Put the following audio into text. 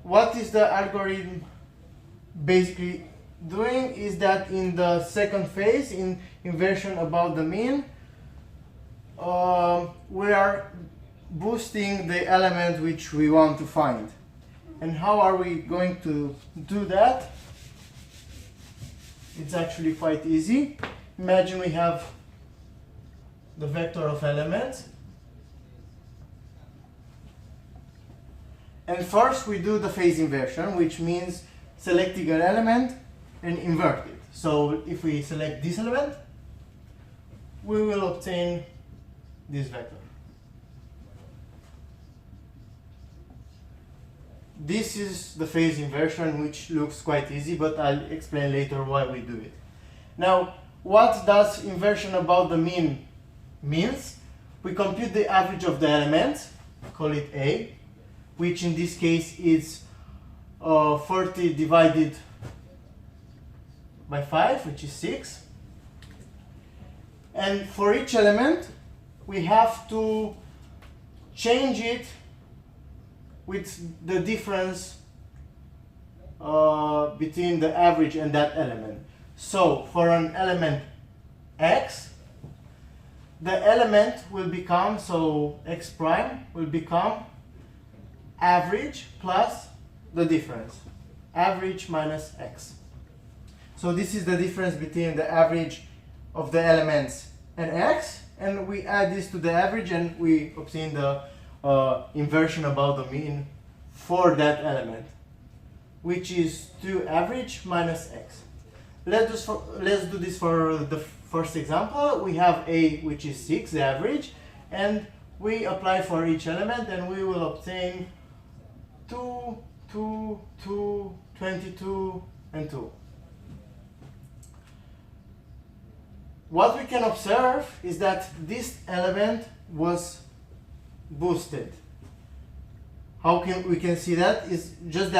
what is the algorithm basically doing is that in the second phase, in inversion about the mean, we are boosting the element which we want to find. And how are we going to do that? It's actually quite easy. Imagine we have the vector of elements. And first we do the phase inversion, which means selecting an element and invert it. So if we select this element, we will obtain this vector. This is the phase inversion, which looks quite easy, but I'll explain later why we do it. Now, what does inversion about the mean means? We compute the average of the elements, call it A, which in this case is 40 divided by 5, which is 6. And for each element, we have to change it with the difference between the average and that element. So for an element x, the element will become, so x prime will become average plus the difference, average minus x. So this is the difference between the average of the elements and x, and we add this to the average and we obtain the inversion about the mean for that element, which is 2 average minus x. Let's do this for the first example. We have A, which is 6, the average, and we apply for each element and we will obtain 2, 2, 2, 22, and 2. What we can observe is that this element was boosted. How can we see that? Is just that